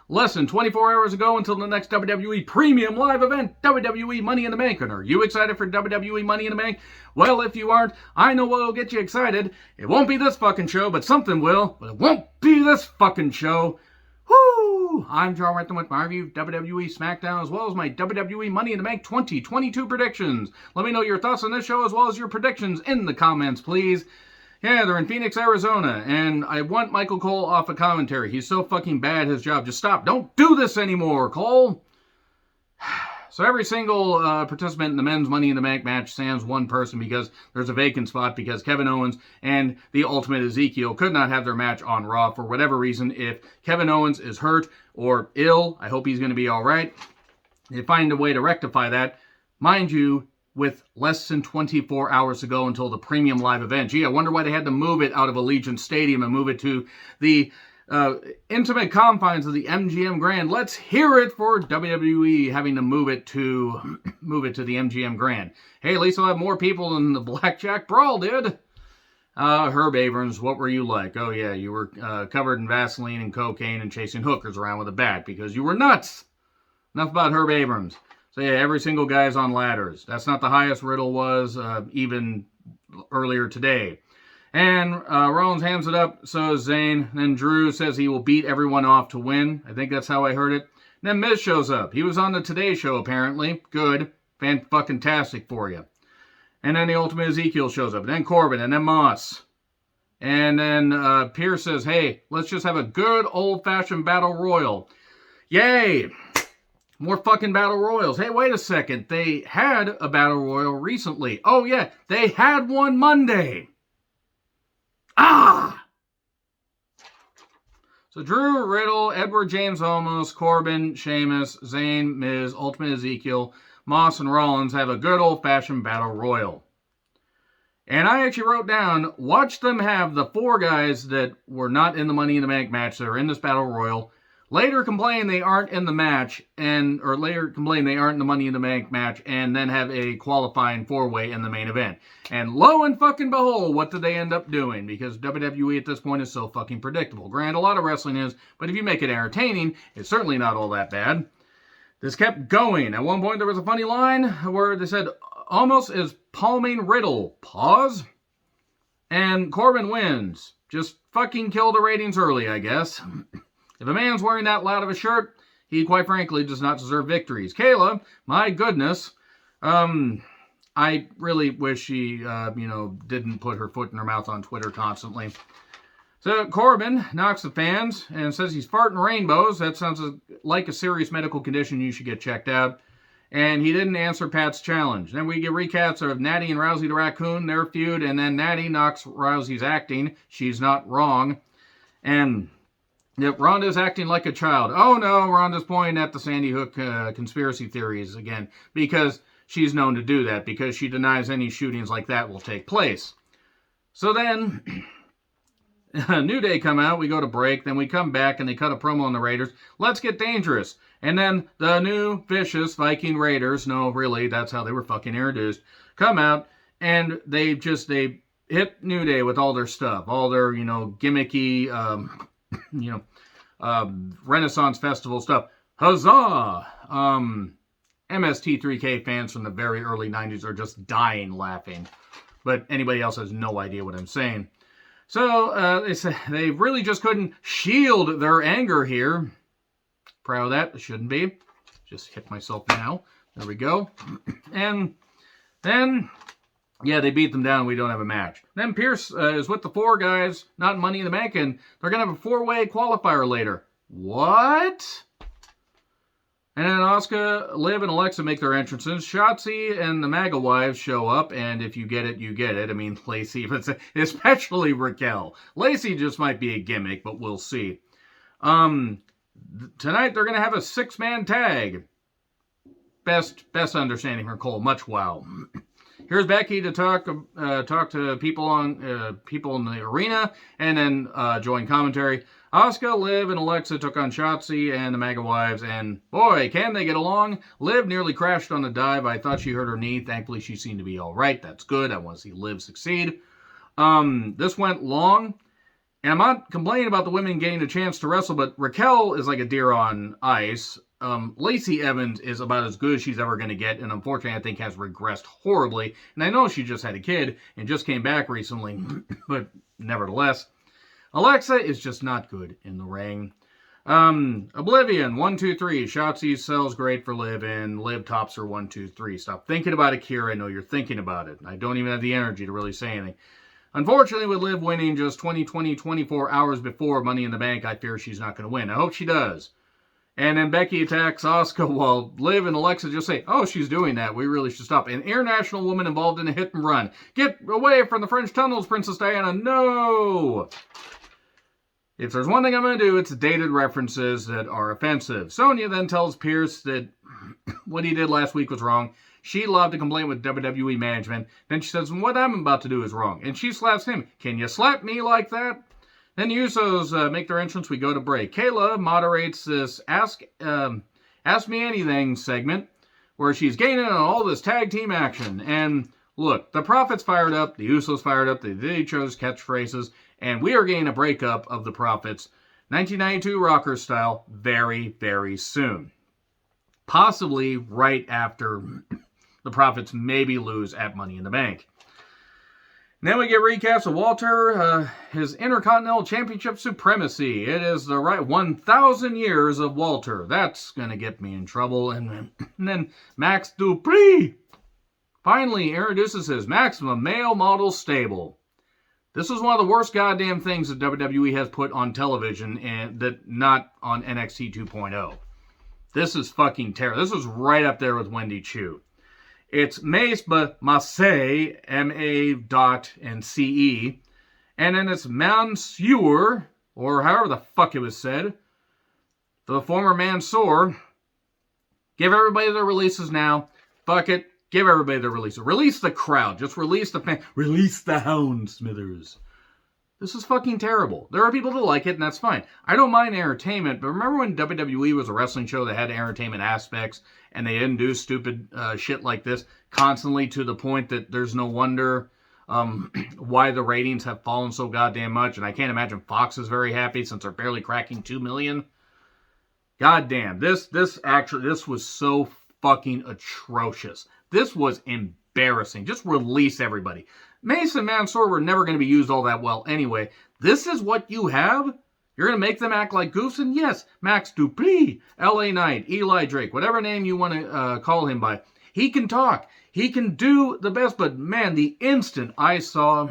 Less than 24 hours ago until the next WWE Premium Live event, WWE Money in the Bank. And are you excited for WWE Money in the Bank? Well, if you aren't, I know what will get you excited. It won't be this fucking show, but something will. But it won't be this fucking show. Woo! I'm John Rant with my review of WWE Smackdown, as well as my WWE Money in the Bank 2022 predictions. Let me know your thoughts on this show, as well as your predictions in the comments, please. Yeah, they're in Phoenix, Arizona, and I want Michael Cole off of commentary. He's so fucking bad at his job. Just stop. Don't do this anymore, Cole. So every single participant in the men's Money in the Bank match sans one person because there's a vacant spot because Kevin Owens and the Ultimate Ezekiel could not have their match on Raw for whatever reason. If Kevin Owens is hurt or ill, I hope he's going to be all right. They find a way to rectify that. Mind you, with less than 24 hours to go until the Premium Live event. Gee, I wonder why they had to move it out of Allegiant Stadium and move it to the intimate confines of the MGM Grand. Let's hear it for WWE having to move it to the MGM Grand. Hey, at least I'll have more people than the Blackjack Brawl did. Herb Abrams, what were you like? Oh yeah, you were covered in Vaseline and cocaine and chasing hookers around with a bat because you were nuts. Enough about Herb Abrams. So yeah, every single guy's on ladders. That's not the highest Riddle was even earlier today. And Rollins hands it up, so is Zayn. Then Drew says he will beat everyone off to win. I think that's how I heard it. And then Miz shows up. He was on the Today Show, apparently. Good. Fan-fucking-tastic for you. And then the Ultimate Ezekiel shows up. And then Corbin. And then Moss. And then Pierce says, hey, let's just have a good old-fashioned battle royal. Yay! More fucking battle royals. Hey, wait a second. They had a battle royal recently. Oh, yeah. They had one Monday. Ah! So Drew, Riddle, Edward James Omos, Corbin, Sheamus, Zayn, Miz, Ultimate Ezekiel, Moss, and Rollins have a good old-fashioned battle royal. And I actually wrote down, watch them have the 4 guys that were not in the Money in the Bank match that are in this battle royal. Later complain they aren't in the match, or later complain they aren't in the Money in the Bank match, and then have a qualifying 4-way in the main event. And lo and fucking behold, what did they end up doing? Because WWE at this point is so fucking predictable. Granted, a lot of wrestling is, but if you make it entertaining, it's certainly not all that bad. This kept going. At one point, there was a funny line where they said, almost is palming Riddle. Pause. And Corbin wins. Just fucking kill the ratings early, I guess. If a man's wearing that loud of a shirt, he quite frankly does not deserve victories. Kayla, my goodness, I really wish she, didn't put her foot in her mouth on Twitter constantly. So Corbin knocks the fans and says he's farting rainbows. That sounds like a serious medical condition you should get checked out. And he didn't answer Pat's challenge. Then we get recaps of Natty and Rousey the Raccoon, their feud, and then Natty knocks Rousey's acting. She's not wrong. And yep, Ronda's acting like a child. Oh no, Ronda's pointing at the Sandy Hook conspiracy theories again, because she's known to do that, because she denies any shootings like that will take place. So then, New Day come out, we go to break, then we come back and they cut a promo on the Raiders. Let's get dangerous. And then the new vicious Viking Raiders, no really, that's how they were fucking introduced, come out and they hit New Day with all their stuff, all their, gimmicky, Renaissance Festival stuff. Huzzah! MST3K fans from the very early 90s are just dying laughing. But anybody else has no idea what I'm saying. So they say they really just couldn't shield their anger here. Proud of that. It shouldn't be. Just hit myself now. There we go. And then, yeah, they beat them down. We don't have a match. Then Pierce is with the 4 guys, not Money in the Bank, and they're going to have a 4-way qualifier later. What? And then Asuka, Liv, and Alexa make their entrances. Shotzi and the MAGA wives show up, and if you get it, you get it. I mean, Lacey, especially Raquel. Lacey just might be a gimmick, but we'll see. Tonight they're going to have a 6-man tag. Best understanding from Cole. Much wow. Here's Becky to talk to people in the arena, and then join commentary. Asuka, Liv, and Alexa took on Shotzi and the MAGA wives, and boy, can they get along. Liv nearly crashed on a dive. I thought she hurt her knee. Thankfully, she seemed to be all right. That's good. I want to see Liv succeed. This went long. And I'm not complaining about the women getting a chance to wrestle, but Raquel is like a deer on ice. Lacey Evans is about as good as she's ever going to get, and unfortunately, I think has regressed horribly. And I know she just had a kid and just came back recently, but nevertheless, Alexa is just not good in the ring. Oblivion, 1, 2, 3. Shotzi sells great for Liv, and Liv tops her 1, 2, 3. Stop thinking about Akira. I know you're thinking about it. I don't even have the energy to really say anything. Unfortunately, with Liv winning just 24 hours before Money in the Bank, I fear she's not going to win. I hope she does. And then Becky attacks Asuka while Liv and Alexa just say, oh, she's doing that. We really should stop. An international woman involved in a hit and run. Get away from the French tunnels, Princess Diana. No! If there's one thing I'm going to do, it's dated references that are offensive. Sonya then tells Pierce that what he did last week was wrong. She lodged a complaint with WWE management. Then she says, what I'm about to do is wrong. And she slaps him. Can you slap me like that? Then the Usos make their entrance. We go to break. Kayla moderates this Ask Me Anything segment where she's gaining on all this tag team action. And look, the Profits fired up. The Usos fired up. They did each other's catchphrases. And we are getting a breakup of the Profits, 1992 Rocker style, very, very soon. Possibly right after the Profits maybe lose at Money in the Bank. And then we get recaps of Walter, his Intercontinental Championship supremacy. It is the right 1,000 years of Walter. That's going to get me in trouble. And then Max Dupree finally introduces his Maximum Male Model Stable. This is one of the worst goddamn things that WWE has put on television, and that not on NXT 2.0. This is fucking terrible. This is right up there with Wendy Chu. It's Mace, but Mace, M-A-C-E. And then it's Mansoor, or however the fuck it was said. For the former Mansoor. Give everybody their releases now. Fuck it. Give everybody their releases. Release the crowd. Just release the fan. Release the hound, Smithers. This is fucking terrible. There are people that like it, and that's fine. I don't mind entertainment, but remember when WWE was a wrestling show that had entertainment aspects, and they didn't do stupid shit like this constantly to the point that there's no wonder why the ratings have fallen so goddamn much, and I can't imagine Fox is very happy since they're barely cracking 2 million. Goddamn, this was so fucking atrocious. This was embarrassing. Just release everybody. Mace and Mansoor were never going to be used all that well anyway. This is what you have? You're going to make them act like goofs? And yes, Max Dupree, LA Knight, Eli Drake, whatever name you want to call him by. He can talk. He can do the best. But man, the instant I saw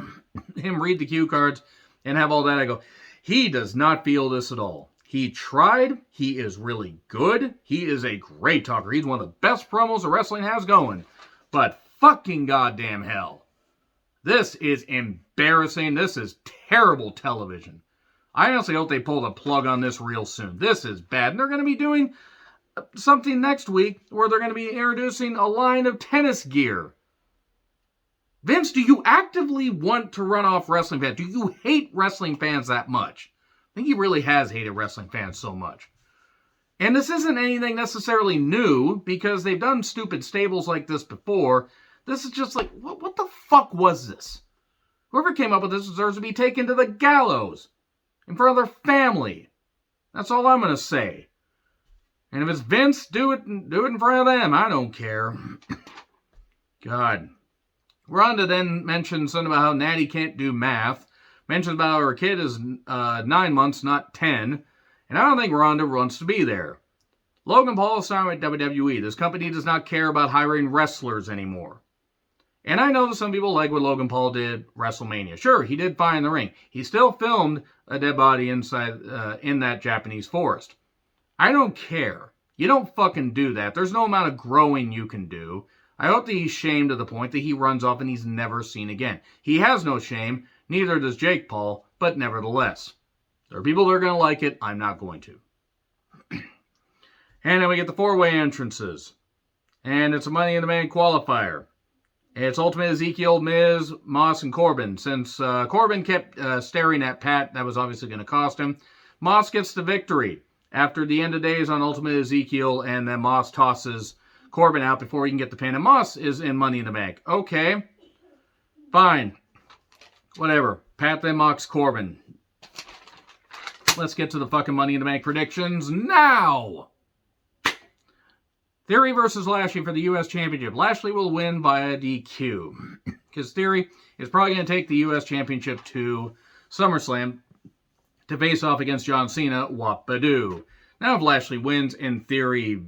him read the cue cards and have all that, I go, he does not feel this at all. He tried. He is really good. He is a great talker. He's one of the best promos that wrestling has going. But fucking goddamn hell. This is embarrassing. This is terrible television. I honestly hope they pull the plug on this real soon. This is bad. And they're going to be doing something next week where they're going to be introducing a line of tennis gear. Vince, do you actively want to run off wrestling fans? Do you hate wrestling fans that much? I think he really has hated wrestling fans so much. And this isn't anything necessarily new because they've done stupid stables like this before. This is just like, what the fuck was this? Whoever came up with this deserves to be taken to the gallows in front of their family. That's all I'm going to say. And if it's Vince, do it in front of them. I don't care. God. Rhonda then mentions something about how Natty can't do math. Mentions about how her kid is 9 months, not 10. And I don't think Rhonda wants to be there. Logan Paul is signed with WWE. This company does not care about hiring wrestlers anymore. And I know that some people like what Logan Paul did WrestleMania. Sure, he did fine in the ring. He still filmed a dead body inside in that Japanese forest. I don't care. You don't fucking do that. There's no amount of growing you can do. I hope that he's shamed to the point that he runs off and he's never seen again. He has no shame. Neither does Jake Paul. But nevertheless, there are people that are going to like it. I'm not going to. And then we get the 4-way entrances. And it's a Money in the Bank qualifier. It's Ultimate Ezekiel, Miz, Moss, and Corbin. Since Corbin kept staring at Pat, that was obviously going to cost him. Moss gets the victory after the end of days on Ultimate Ezekiel, and then Moss tosses Corbin out before he can get the pin. And Moss is in Money in the Bank. Okay. Fine. Whatever. Pat then mocks Corbin. let's get to the fucking Money in the Bank predictions now. Theory versus Lashley for the U.S. Championship. Lashley will win via DQ. Because Theory is probably going to take the U.S. Championship to SummerSlam to face off against John Cena. Whoop-a-doo. Now if Lashley wins and Theory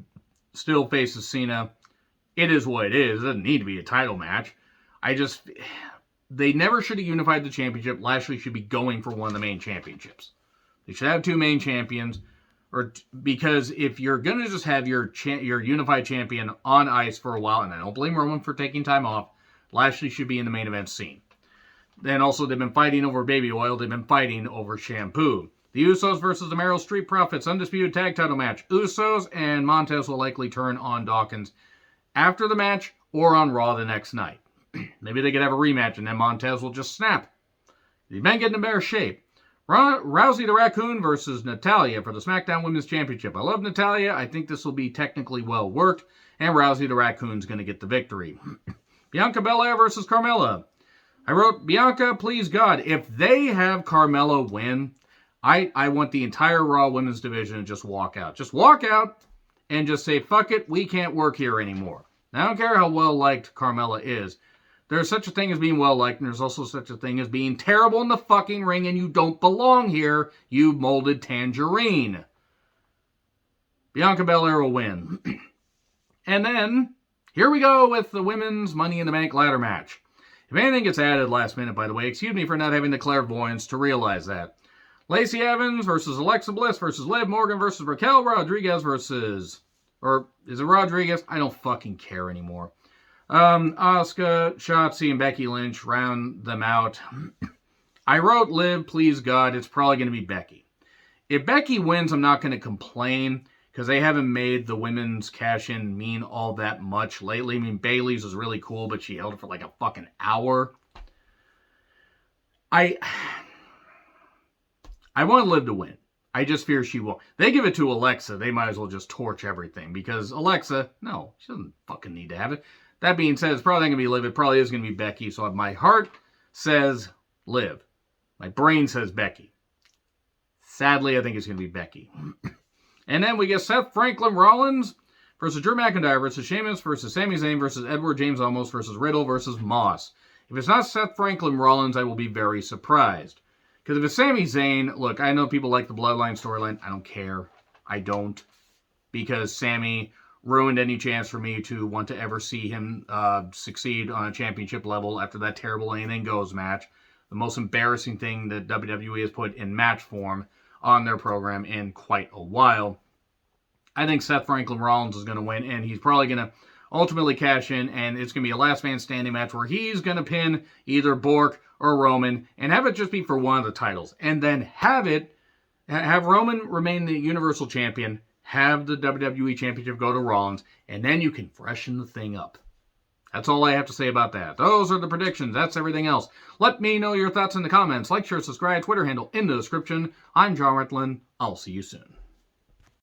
still faces Cena, it is what it is. It doesn't need to be a title match. They never should have unified the championship. Lashley should be going for one of the main championships. They should have two main champions. Because if you're going to just have your unified champion on ice for a while, and I don't blame Roman for taking time off, Lashley should be in the main event scene. Then also, they've been fighting over baby oil. They've been fighting over shampoo. The Usos versus the Merrill Street Profits, undisputed tag title match. Usos and Montez will likely turn on Dawkins after the match or on Raw the next night. Maybe they could have a rematch and then Montez will just snap. He's been getting in better shape. Rousey the Raccoon versus Natalya for the Smackdown Women's Championship. I love Natalya. I think this will be technically well worked. And Rousey the Raccoon's going to get the victory. Bianca Belair versus Carmella. I wrote, Bianca, please God, if they have Carmella win, I want the entire Raw Women's Division to just walk out. Just walk out and just say, fuck it, we can't work here anymore. Now, I don't care how well-liked Carmella is. There's such a thing as being well-liked, and there's also such a thing as being terrible in the fucking ring, and you don't belong here, you molded tangerine. Bianca Belair will win. And then, here we go with the women's Money in the Bank ladder match. If anything gets added last minute, by the way, excuse me for not having the clairvoyance to realize that. Lacey Evans versus Alexa Bliss versus Liv Morgan versus Raquel Rodriguez versus... Or, is it Rodriguez? I don't fucking care anymore. Asuka, Shotzi, and Becky Lynch round them out. I wrote Liv, please God, it's probably going to be Becky. If Becky wins, I'm not going to complain, because they haven't made the women's cash-in mean all that much lately. I mean, Bayley's was really cool, but she held it for like a fucking hour. I want Liv to win. I just fear she won't. They give it to Alexa, they might as well just torch everything, because Alexa, no, she doesn't fucking need to have it. That being said, it's probably not going to be Liv. It probably is going to be Becky. So my heart says Liv. My brain says Becky. Sadly, I think it's going to be Becky. And then we get Seth Franklin Rollins versus Drew McIntyre versus Sheamus versus Sami Zayn versus Edward James Olmos versus Riddle versus Moss. If it's not Seth Franklin Rollins, I will be very surprised. Because if it's Sami Zayn, look, I know people like the Bloodline storyline. I don't care. I don't. Because Sami ruined any chance for me to want to ever see him succeed on a championship level after that terrible Anything Goes match. The most embarrassing thing that WWE has put in match form on their program in quite a while. I think Seth Franklin Rollins is going to win, and he's probably going to ultimately cash in, and it's going to be a last man standing match where he's going to pin either Bork or Roman, and have it just be for one of the titles. And then have Roman remain the Universal Champion, have the WWE Championship go to Rollins, and then you can freshen the thing up. That's all I have to say about that. Those are the predictions. That's everything else. Let me know your thoughts in the comments. Like, share, subscribe, Twitter handle in the description. I'm John Retlin. I'll see you soon.